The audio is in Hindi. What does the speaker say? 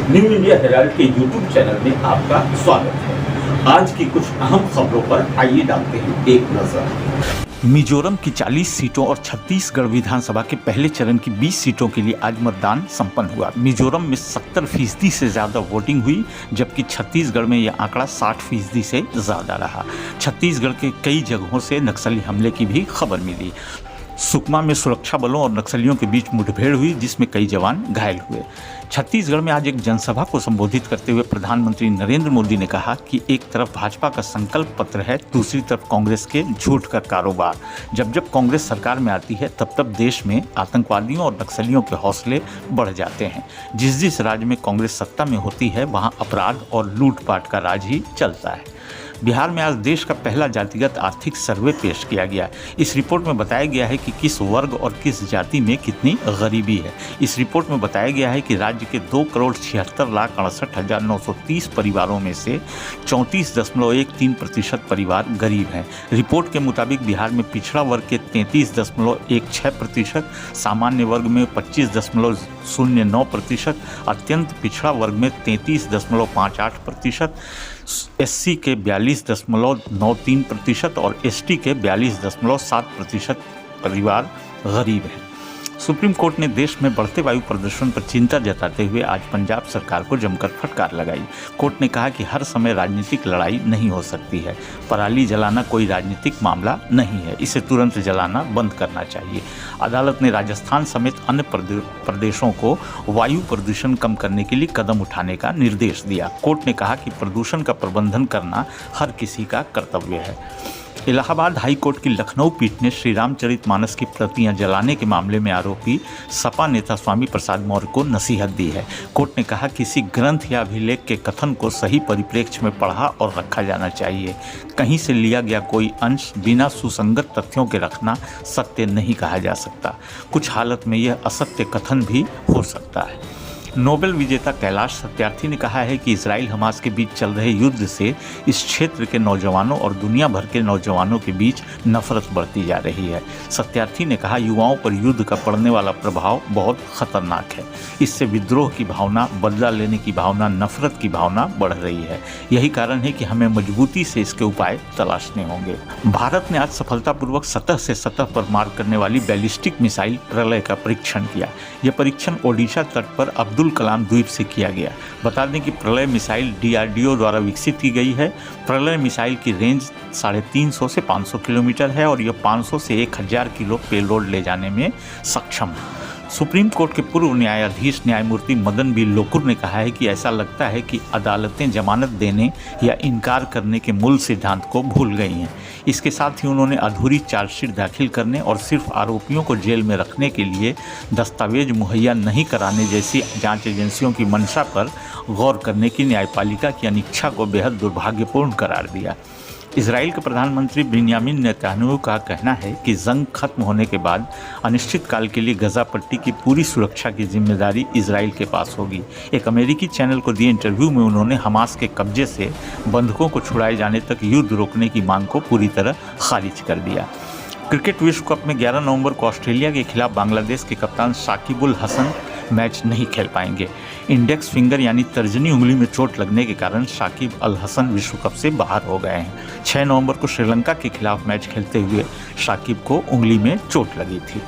न्यू इंडिया हेराल्ड के यूट्यूब चैनल में आपका स्वागत है। आज की कुछ अहम खबरों पर आइए डालते हैं एक नजर। मिजोरम की 40 सीटों और छत्तीसगढ़ विधानसभा के पहले चरण की 20 सीटों के लिए आज मतदान संपन्न हुआ। मिजोरम में 70% से ज्यादा वोटिंग हुई, जबकि छत्तीसगढ़ में यह आंकड़ा 60% से ज्यादा रहा। छत्तीसगढ़ के कई जगहों से नक्सली हमले की भी खबर मिली। सुकमा में सुरक्षा बलों और नक्सलियों के बीच मुठभेड़ हुई, जिसमें कई जवान घायल हुए। छत्तीसगढ़ में आज एक जनसभा को संबोधित करते हुए प्रधानमंत्री नरेंद्र मोदी ने कहा कि एक तरफ भाजपा का संकल्प पत्र है, दूसरी तरफ कांग्रेस के झूठ का कारोबार। जब जब कांग्रेस सरकार में आती है तब तब देश में आतंकवादियों और नक्सलियों के हौसले बढ़ जाते हैं। जिस जिस राज्य में कांग्रेस सत्ता में होती है वहाँ अपराध और लूटपाट का राज ही चलता है। बिहार में आज देश का पहला जातिगत आर्थिक सर्वे पेश किया गया। इस रिपोर्ट में बताया गया है कि किस वर्ग और किस जाति में कितनी गरीबी है। इस रिपोर्ट में बताया गया है कि राज्य के 2,76,68,930 परिवारों में से 34.13% परिवार गरीब हैं। रिपोर्ट के मुताबिक बिहार में पिछड़ा वर्ग के 33.16%, सामान्य वर्ग में 25.09%, अत्यंत पिछड़ा वर्ग में 33.58%, एससी के 42.93% और एसटी के 42.7% परिवार गरीब हैं। सुप्रीम कोर्ट ने देश में बढ़ते वायु प्रदूषण पर चिंता जताते हुए आज पंजाब सरकार को जमकर फटकार लगाई। कोर्ट ने कहा कि हर समय राजनीतिक लड़ाई नहीं हो सकती है। पराली जलाना कोई राजनीतिक मामला नहीं है, इसे तुरंत जलाना बंद करना चाहिए। अदालत ने राजस्थान समेत अन्य प्रदेशों को वायु प्रदूषण कम करने के लिए कदम उठाने का निर्देश दिया। कोर्ट ने कहा कि प्रदूषण का प्रबंधन करना हर किसी का कर्तव्य है। इलाहाबाद हाई कोर्ट की लखनऊ पीठ ने श्री रामचरितमानस की प्रतियां जलाने के मामले में आरोपी सपा नेता स्वामी प्रसाद मौर्य को नसीहत दी है। कोर्ट ने कहा किसी ग्रंथ या अभिलेख के कथन को सही परिप्रेक्ष्य में पढ़ा और रखा जाना चाहिए। कहीं से लिया गया कोई अंश बिना सुसंगत तथ्यों के रखना सत्य नहीं कहा जा सकता। कुछ हालत में यह असत्य कथन भी हो सकता है। नोबेल विजेता कैलाश सत्यार्थी ने कहा है कि इजराइल हमास के बीच चल रहे युद्ध से इस क्षेत्र के नौजवानों और दुनिया भर के नौजवानों के बीच नफरत बढ़ती जा रही है। सत्यार्थी ने कहा युवाओं पर युद्ध का पड़ने वाला प्रभाव बहुत खतरनाक है। इससे विद्रोह की भावना, बदला लेने की भावना, नफरत की भावना बढ़ रही है। यही कारण है कि हमें मजबूती से इसके उपाय तलाशने होंगे। भारत ने आज सफलतापूर्वक सतह से सतह पर मार करने वाली बैलिस्टिक मिसाइल प्रलय का परीक्षण किया। यह परीक्षण ओडिशा तट पर अब्दुल कलाम द्वीप से किया गया। बता दें कि प्रलय मिसाइल DRDO द्वारा विकसित की गई है। प्रलय मिसाइल की रेंज 350 से 500 किलोमीटर है और यह 500 से 1000 किलो पेलोड ले जाने में सक्षम है। सुप्रीम कोर्ट के पूर्व न्यायाधीश न्यायमूर्ति मदन बी लोकुर ने कहा है कि ऐसा लगता है कि अदालतें जमानत देने या इनकार करने के मूल सिद्धांत को भूल गई हैं। इसके साथ ही उन्होंने अधूरी चार्जशीट दाखिल करने और सिर्फ आरोपियों को जेल में रखने के लिए दस्तावेज मुहैया नहीं कराने जैसी जांच एजेंसियों की मंशा पर गौर करने की न्यायपालिका की अनिच्छा को बेहद दुर्भाग्यपूर्ण करार दिया। इजराइल के प्रधानमंत्री बेंयामिन नेतन्याहू का कहना है कि जंग खत्म होने के बाद अनिश्चित काल के लिए गजा पट्टी की पूरी सुरक्षा की जिम्मेदारी इजराइल के पास होगी। एक अमेरिकी चैनल को दिए इंटरव्यू में उन्होंने हमास के कब्जे से बंधकों को छुड़ाए जाने तक युद्ध रोकने की मांग को पूरी तरह खारिज कर दिया। क्रिकेट विश्व कप में 11 नवंबर को ऑस्ट्रेलिया के खिलाफ बांग्लादेश के कप्तान शाकिब उल हसन मैच नहीं खेल पाएंगे। इंडेक्स फिंगर यानी तर्जनी उंगली में चोट लगने के कारण शाकिब अल हसन विश्व कप से बाहर हो गए हैं। 6 नवंबर को श्रीलंका के खिलाफ मैच खेलते हुए शाकिब को उंगली में चोट लगी थी।